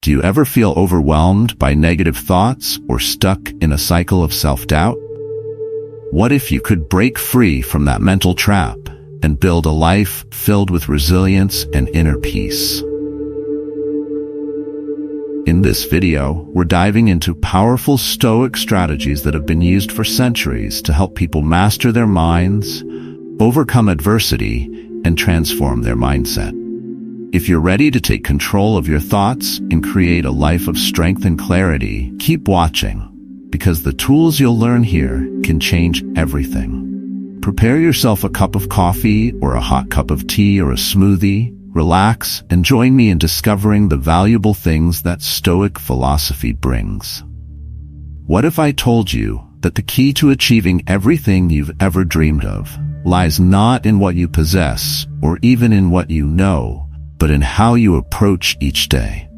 Do you ever feel overwhelmed by negative thoughts or stuck in a cycle of self-doubt? What if you could break free from that mental trap and build a life filled with resilience and inner peace? In this video, we're diving into powerful Stoic strategies that have been used for centuries to help people master their minds, overcome adversity, and transform their mindset. If you're ready to take control of your thoughts and create a life of strength and clarity, keep watching, because the tools you'll learn here can change everything. Prepare yourself a cup of coffee or a hot cup of tea or a smoothie, relax, and join me in discovering the valuable things that Stoic philosophy brings. What if I told you that the key to achieving everything you've ever dreamed of lies not in what you possess or even in what you know, but in how you approach each day?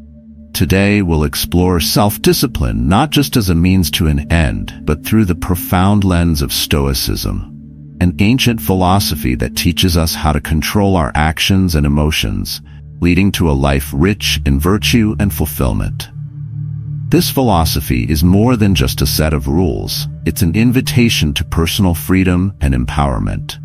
Today, we'll explore self-discipline not just as a means to an end, but through the profound lens of Stoicism, an ancient philosophy that teaches us how to control our actions and emotions, leading to a life rich in virtue and fulfillment. This philosophy is more than just a set of rules. It's an invitation to personal freedom and empowerment.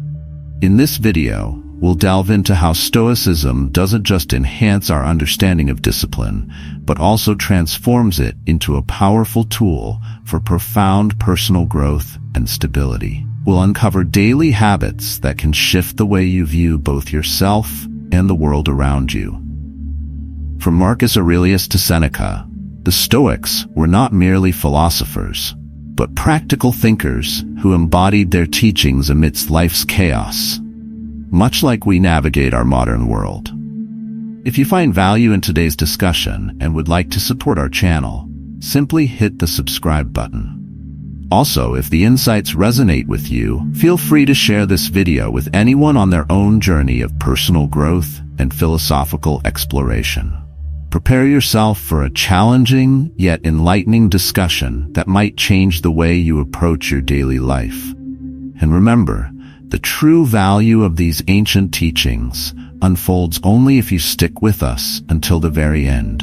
In this video, we'll delve into how Stoicism doesn't just enhance our understanding of discipline, but also transforms it into a powerful tool for profound personal growth and stability. We'll uncover daily habits that can shift the way you view both yourself and the world around you. From Marcus Aurelius to Seneca, the Stoics were not merely philosophers, but practical thinkers who embodied their teachings amidst life's chaos, much like we navigate our modern world. If you find value in today's discussion and would like to support our channel, simply hit the subscribe button. Also, if the insights resonate with you, feel free to share this video with anyone on their own journey of personal growth and philosophical exploration. Prepare yourself for a challenging yet enlightening discussion that might change the way you approach your daily life. And remember, the true value of these ancient teachings unfolds only if you stick with us until the very end.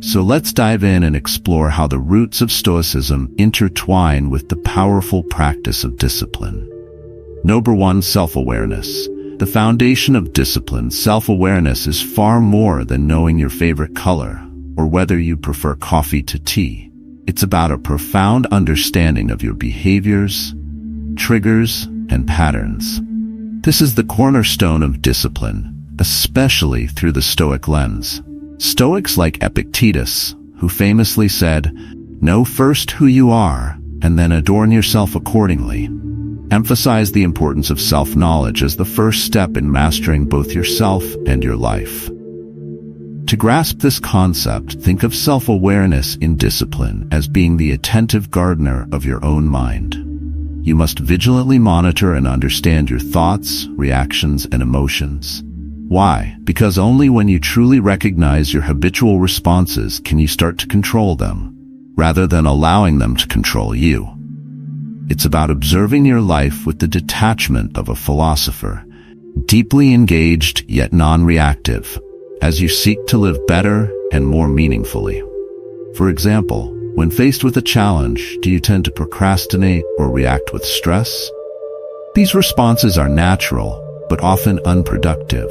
So let's dive in and explore how the roots of Stoicism intertwine with the powerful practice of discipline. Number 1, self-awareness. The foundation of discipline, self-awareness, is far more than knowing your favorite color or whether you prefer coffee to tea. It's about a profound understanding of your behaviors, triggers, and patterns. This is the cornerstone of discipline, especially through the Stoic lens. Stoics like Epictetus, who famously said, "Know first who you are, and then adorn yourself accordingly," emphasize the importance of self-knowledge as the first step in mastering both yourself and your life. To grasp this concept, think of self-awareness in discipline as being the attentive gardener of your own mind. You must vigilantly monitor and understand your thoughts, reactions, and emotions. Why? Because only when you truly recognize your habitual responses can you start to control them, rather than allowing them to control you. It's about observing your life with the detachment of a philosopher, deeply engaged yet non-reactive, as you seek to live better and more meaningfully. For example, when faced with a challenge, do you tend to procrastinate or react with stress? These responses are natural, but often unproductive.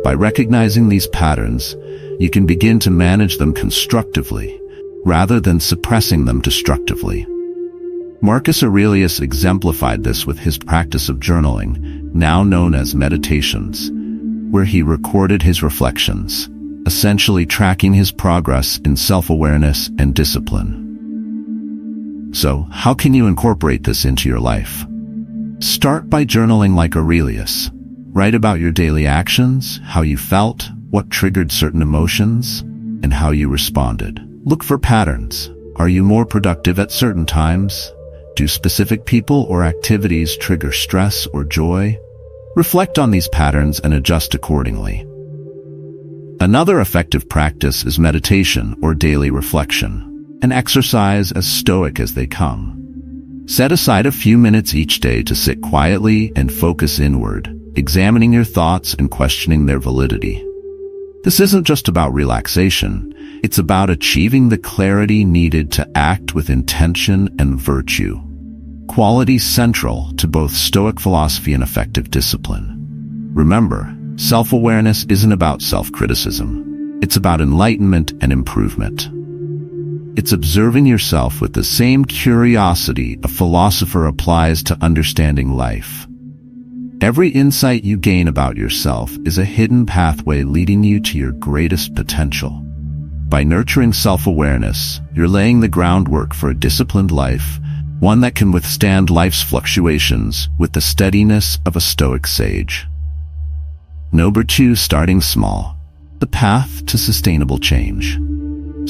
By recognizing these patterns, you can begin to manage them constructively, rather than suppressing them destructively. Marcus Aurelius exemplified this with his practice of journaling, now known as meditations, where he recorded his reflections, essentially tracking his progress in self-awareness and discipline. So, how can you incorporate this into your life? Start by journaling like Aurelius. Write about your daily actions, how you felt, what triggered certain emotions, and how you responded. Look for patterns. Are you more productive at certain times? Do specific people or activities trigger stress or joy? Reflect on these patterns and adjust accordingly. Another effective practice is meditation or daily reflection, an exercise as Stoic as they come. Set aside a few minutes each day to sit quietly and focus inward, examining your thoughts and questioning their validity. This isn't just about relaxation. It's about achieving the clarity needed to act with intention and virtue. Qualities central to both Stoic philosophy and effective discipline. Remember, self-awareness isn't about self-criticism. It's about enlightenment and improvement. It's observing yourself with the same curiosity a philosopher applies to understanding life. Every insight you gain about yourself is a hidden pathway leading you to your greatest potential. By nurturing self-awareness, you're laying the groundwork for a disciplined life, one that can withstand life's fluctuations with the steadiness of a Stoic sage. Number 2, starting small. The path to sustainable change.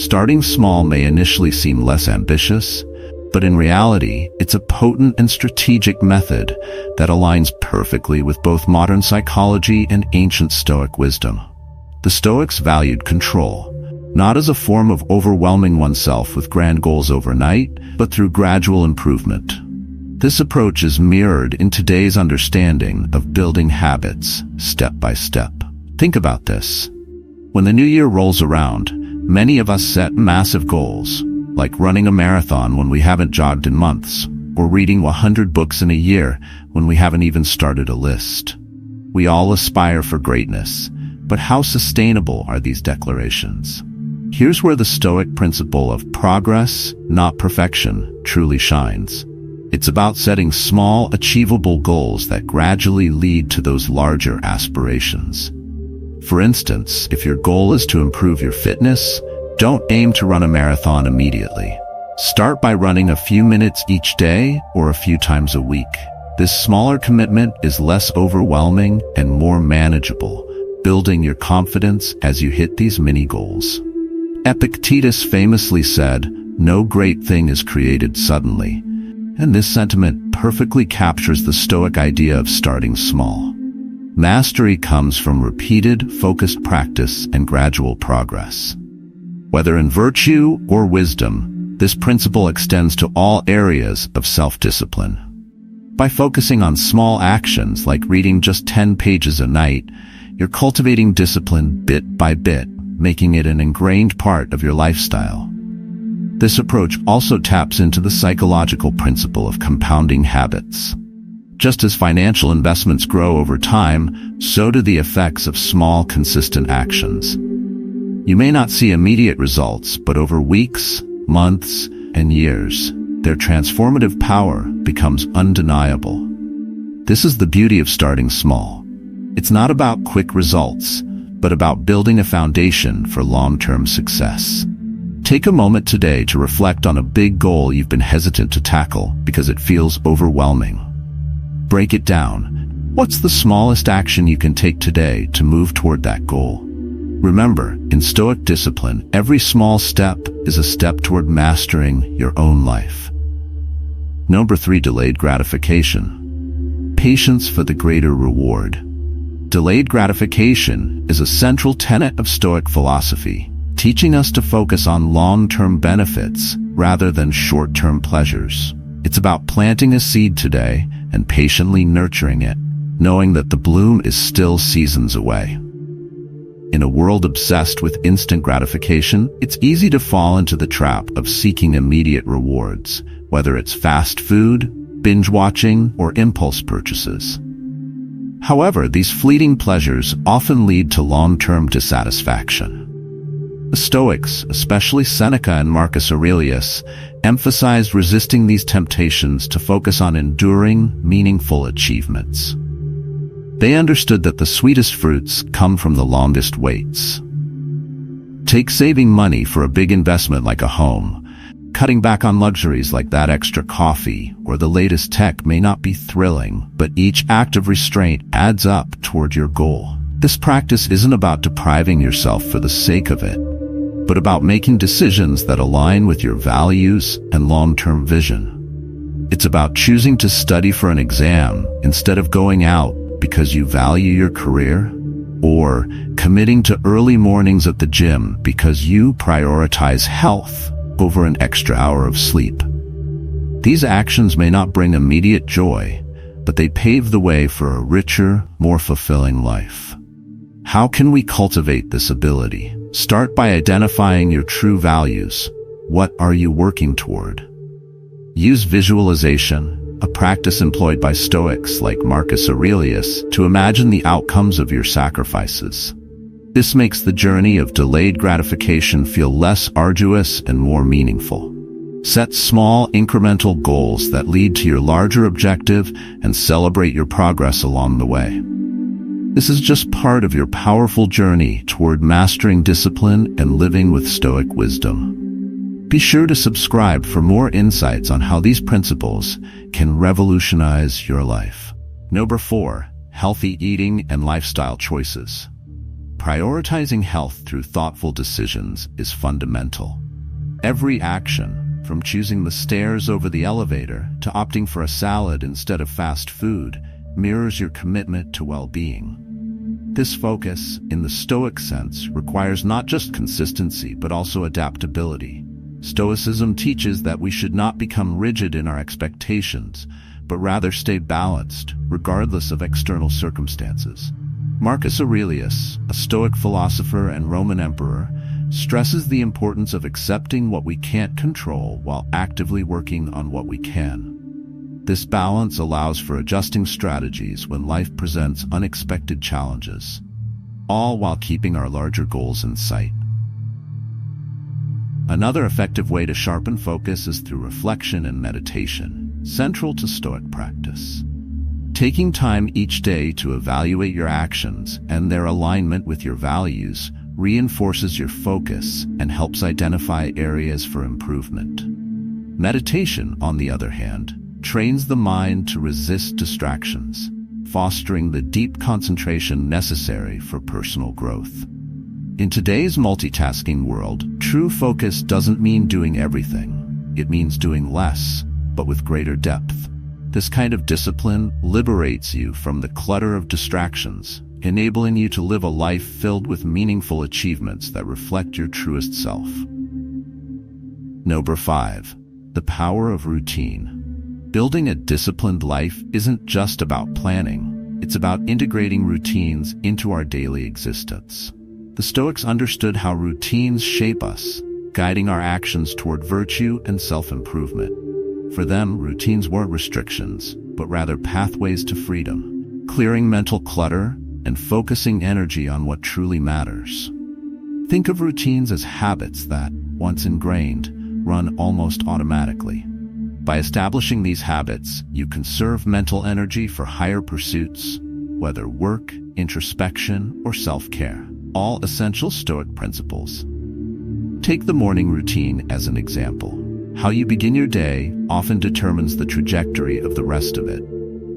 Starting small may initially seem less ambitious, but in reality, it's a potent and strategic method that aligns perfectly with both modern psychology and ancient Stoic wisdom. The Stoics valued control, not as a form of overwhelming oneself with grand goals overnight, but through gradual improvement. This approach is mirrored in today's understanding of building habits, step by step. Think about this. When the new year rolls around, many of us set massive goals, like running a marathon when we haven't jogged in months, or reading 100 books in a year when we haven't even started a list. We all aspire for greatness, but how sustainable are these declarations? Here's where the Stoic principle of progress, not perfection, truly shines. It's about setting small, achievable goals that gradually lead to those larger aspirations. For instance, if your goal is to improve your fitness, don't aim to run a marathon immediately. Start by running a few minutes each day or a few times a week. This smaller commitment is less overwhelming and more manageable, building your confidence as you hit these mini goals. Epictetus famously said, "No great thing is created suddenly," and this sentiment perfectly captures the Stoic idea of starting small. Mastery comes from repeated, focused practice and gradual progress. Whether in virtue or wisdom, this principle extends to all areas of self-discipline. By focusing on small actions like reading just 10 pages a night, you're cultivating discipline bit by bit, making it an ingrained part of your lifestyle. This approach also taps into the psychological principle of compounding habits. Just as financial investments grow over time, so do the effects of small, consistent actions. You may not see immediate results, but over weeks, months, and years, their transformative power becomes undeniable. This is the beauty of starting small. It's not about quick results, but about building a foundation for long-term success. Take a moment today to reflect on a big goal you've been hesitant to tackle because it feels overwhelming. Break it down. What's the smallest action you can take today to move toward that goal? Remember, in Stoic discipline, every small step is a step toward mastering your own life. Number 3, delayed gratification. Patience for the greater reward. Delayed gratification is a central tenet of Stoic philosophy, teaching us to focus on long-term benefits rather than short-term pleasures. It's about planting a seed today and patiently nurturing it, knowing that the bloom is still seasons away. In a world obsessed with instant gratification, it's easy to fall into the trap of seeking immediate rewards, whether it's fast food, binge watching, or impulse purchases. However, these fleeting pleasures often lead to long-term dissatisfaction. The Stoics, especially Seneca and Marcus Aurelius, emphasized resisting these temptations to focus on enduring, meaningful achievements. They understood that the sweetest fruits come from the longest waits. Take saving money for a big investment like a home. Cutting back on luxuries like that extra coffee or the latest tech may not be thrilling, but each act of restraint adds up toward your goal. This practice isn't about depriving yourself for the sake of it, but about making decisions that align with your values and long-term vision. It's about choosing to study for an exam instead of going out because you value your career, or committing to early mornings at the gym because you prioritize health over an extra hour of sleep. These actions may not bring immediate joy, but they pave the way for a richer, more fulfilling life. How can we cultivate this ability? Start by identifying your true values. What are you working toward? Use visualization, a practice employed by Stoics like Marcus Aurelius, to imagine the outcomes of your sacrifices. This makes the journey of delayed gratification feel less arduous and more meaningful. Set small, incremental goals that lead to your larger objective and celebrate your progress along the way. This is just part of your powerful journey toward mastering discipline and living with Stoic wisdom. Be sure to subscribe for more insights on how these principles can revolutionize your life. Number 4, healthy eating and lifestyle choices. Prioritizing health through thoughtful decisions is fundamental. Every action, from choosing the stairs over the elevator to opting for a salad instead of fast food, mirrors your commitment to well-being. This focus, in the Stoic sense, requires not just consistency but also adaptability. Stoicism teaches that we should not become rigid in our expectations, but rather stay balanced, regardless of external circumstances. Marcus Aurelius, a Stoic philosopher and Roman emperor, stresses the importance of accepting what we can't control while actively working on what we can. This balance allows for adjusting strategies when life presents unexpected challenges, all while keeping our larger goals in sight. Another effective way to sharpen focus is through reflection and meditation, central to Stoic practice. Taking time each day to evaluate your actions and their alignment with your values reinforces your focus and helps identify areas for improvement. Meditation, on the other hand, trains the mind to resist distractions, fostering the deep concentration necessary for personal growth. In today's multitasking world, true focus doesn't mean doing everything. It means doing less, but with greater depth. This kind of discipline liberates you from the clutter of distractions, enabling you to live a life filled with meaningful achievements that reflect your truest self. Number 5, the power of routine. Building a disciplined life isn't just about planning. It's about integrating routines into our daily existence. The Stoics understood how routines shape us, guiding our actions toward virtue and self-improvement. For them, routines weren't restrictions, but rather pathways to freedom, clearing mental clutter and focusing energy on what truly matters. Think of routines as habits that, once ingrained, run almost automatically. By establishing these habits, you conserve mental energy for higher pursuits, whether work, introspection, or self-care, all essential Stoic principles. Take the morning routine as an example. How you begin your day often determines the trajectory of the rest of it.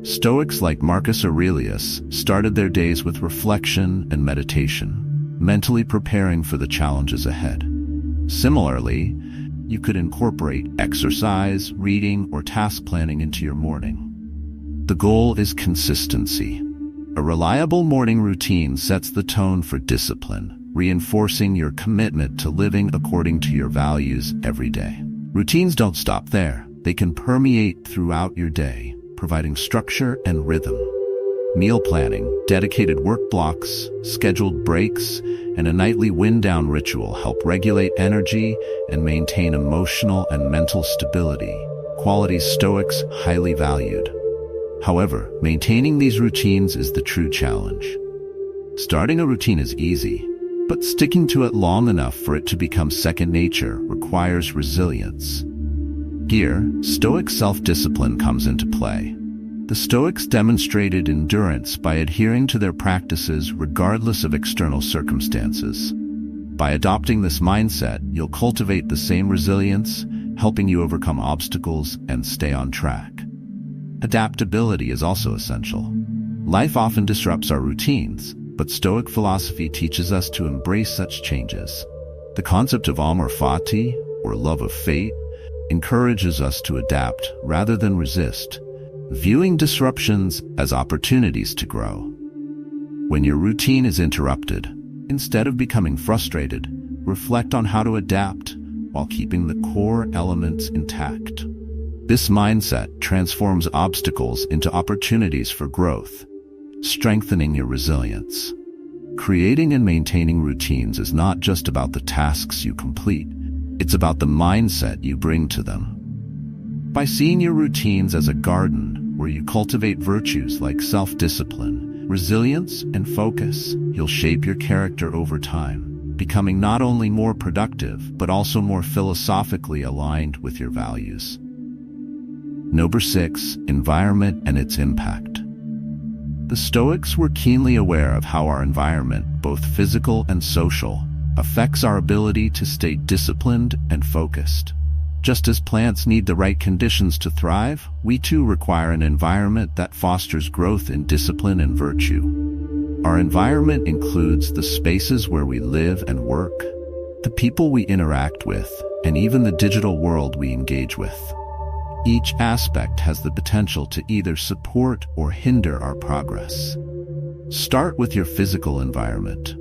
Stoics like Marcus Aurelius started their days with reflection and meditation, mentally preparing for the challenges ahead. Similarly, you could incorporate exercise, reading, or task planning into your morning. The goal is consistency. A reliable morning routine sets the tone for discipline, reinforcing your commitment to living according to your values every day. Routines don't stop there. They can permeate throughout your day, providing structure and rhythm. Meal planning, dedicated work blocks, scheduled breaks, and a nightly wind-down ritual help regulate energy and maintain emotional and mental stability, qualities Stoics highly valued. However, maintaining these routines is the true challenge. Starting a routine is easy, but sticking to it long enough for it to become second nature requires resilience. Here, Stoic self-discipline comes into play. The Stoics demonstrated endurance by adhering to their practices regardless of external circumstances. By adopting this mindset, you'll cultivate the same resilience, helping you overcome obstacles and stay on track. Adaptability is also essential. Life often disrupts our routines, but Stoic philosophy teaches us to embrace such changes. The concept of amor fati, or love of fate, encourages us to adapt rather than resist, viewing disruptions as opportunities to grow. When your routine is interrupted, instead of becoming frustrated, reflect on how to adapt while keeping the core elements intact. This mindset transforms obstacles into opportunities for growth, strengthening your resilience. Creating and maintaining routines is not just about the tasks you complete, it's about the mindset you bring to them. By seeing your routines as a garden where you cultivate virtues like self-discipline, resilience, and focus, you'll shape your character over time, becoming not only more productive, but also more philosophically aligned with your values. Number 6, environment and its impact. The Stoics were keenly aware of how our environment, both physical and social, affects our ability to stay disciplined and focused. Just as plants need the right conditions to thrive, we too require an environment that fosters growth in discipline and virtue. Our environment includes the spaces where we live and work, the people we interact with, and even the digital world we engage with. Each aspect has the potential to either support or hinder our progress. Start with your physical environment.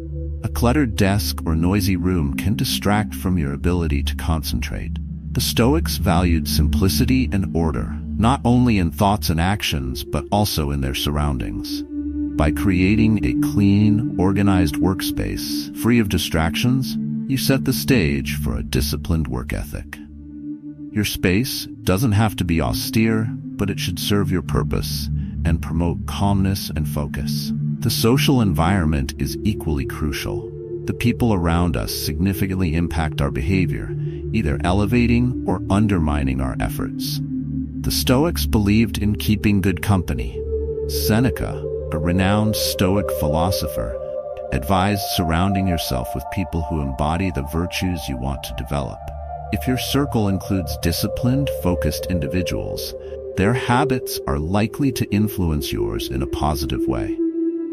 A cluttered desk or noisy room can distract from your ability to concentrate. The Stoics valued simplicity and order, not only in thoughts and actions, but also in their surroundings. By creating a clean, organized workspace, free of distractions, you set the stage for a disciplined work ethic. Your space doesn't have to be austere, but it should serve your purpose and promote calmness and focus. The social environment is equally crucial. The people around us significantly impact our behavior, either elevating or undermining our efforts. The Stoics believed in keeping good company. Seneca, a renowned Stoic philosopher, advised surrounding yourself with people who embody the virtues you want to develop. If your circle includes disciplined, focused individuals, their habits are likely to influence yours in a positive way.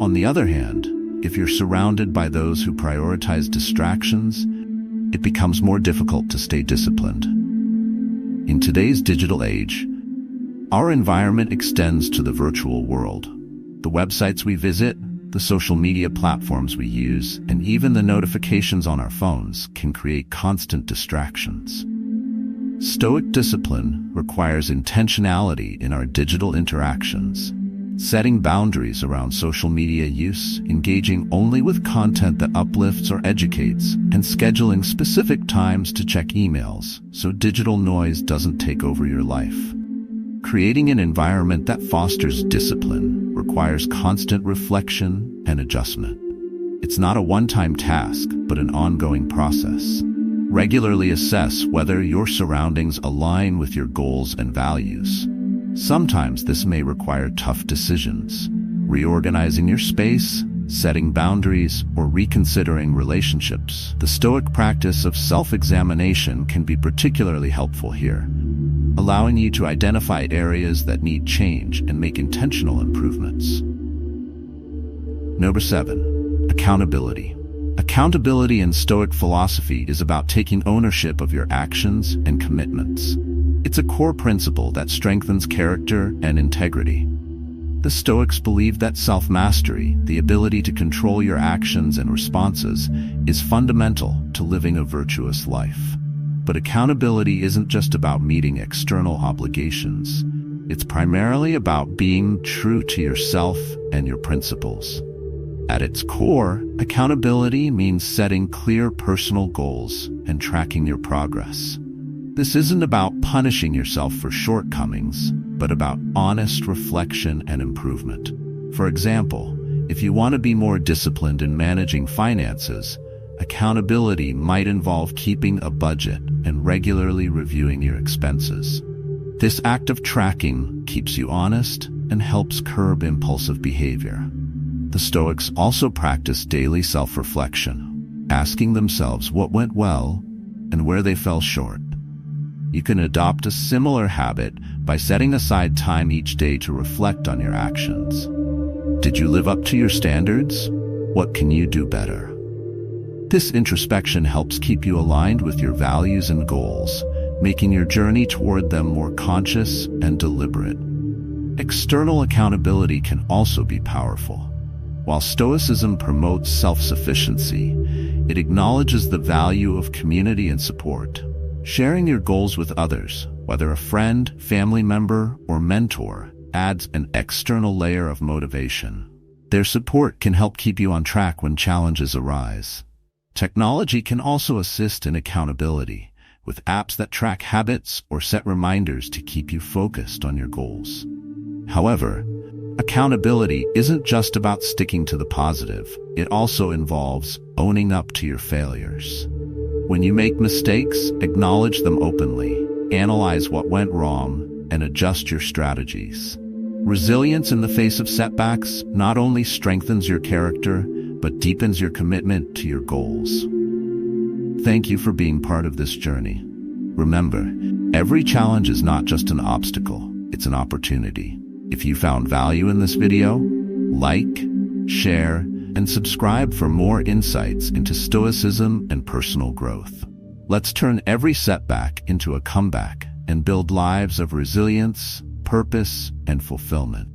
On the other hand, if you're surrounded by those who prioritize distractions, it becomes more difficult to stay disciplined. In today's digital age, our environment extends to the virtual world. The websites we visit, the social media platforms we use, and even the notifications on our phones can create constant distractions. Stoic discipline requires intentionality in our digital interactions, setting boundaries around social media use, engaging only with content that uplifts or educates, and scheduling specific times to check emails so digital noise doesn't take over your life. Creating an environment that fosters discipline requires constant reflection and adjustment. It's not a one-time task, but an ongoing process. Regularly assess whether your surroundings align with your goals and values. Sometimes this may require tough decisions, reorganizing your space, setting boundaries, or reconsidering relationships. The Stoic practice of self-examination can be particularly helpful here, allowing you to identify areas that need change and make intentional improvements. Number 7, accountability. Accountability in Stoic philosophy is about taking ownership of your actions and commitments. It's a core principle that strengthens character and integrity. The Stoics believed that self-mastery, the ability to control your actions and responses, is fundamental to living a virtuous life. But accountability isn't just about meeting external obligations. It's primarily about being true to yourself and your principles. At its core, accountability means setting clear personal goals and tracking your progress. This isn't about punishing yourself for shortcomings, but about honest reflection and improvement. For example, if you want to be more disciplined in managing finances, accountability might involve keeping a budget and regularly reviewing your expenses. This act of tracking keeps you honest and helps curb impulsive behavior. The Stoics also practiced daily self-reflection, asking themselves what went well and where they fell short. You can adopt a similar habit by setting aside time each day to reflect on your actions. Did you live up to your standards? What can you do better? This introspection helps keep you aligned with your values and goals, making your journey toward them more conscious and deliberate. External accountability can also be powerful. While Stoicism promotes self-sufficiency, it acknowledges the value of community and support. Sharing your goals with others, whether a friend, family member, or mentor, adds an external layer of motivation. Their support can help keep you on track when challenges arise. Technology can also assist in accountability, with apps that track habits or set reminders to keep you focused on your goals. However, accountability isn't just about sticking to the positive. It also involves owning up to your failures. When you make mistakes, acknowledge them openly, analyze what went wrong, and adjust your strategies. Resilience in the face of setbacks not only strengthens your character, but deepens your commitment to your goals. Thank you for being part of this journey. Remember, every challenge is not just an obstacle, it's an opportunity. If you found value in this video, like, share, and subscribe for more insights into Stoicism and personal growth. Let's turn every setback into a comeback and build lives of resilience, purpose, and fulfillment.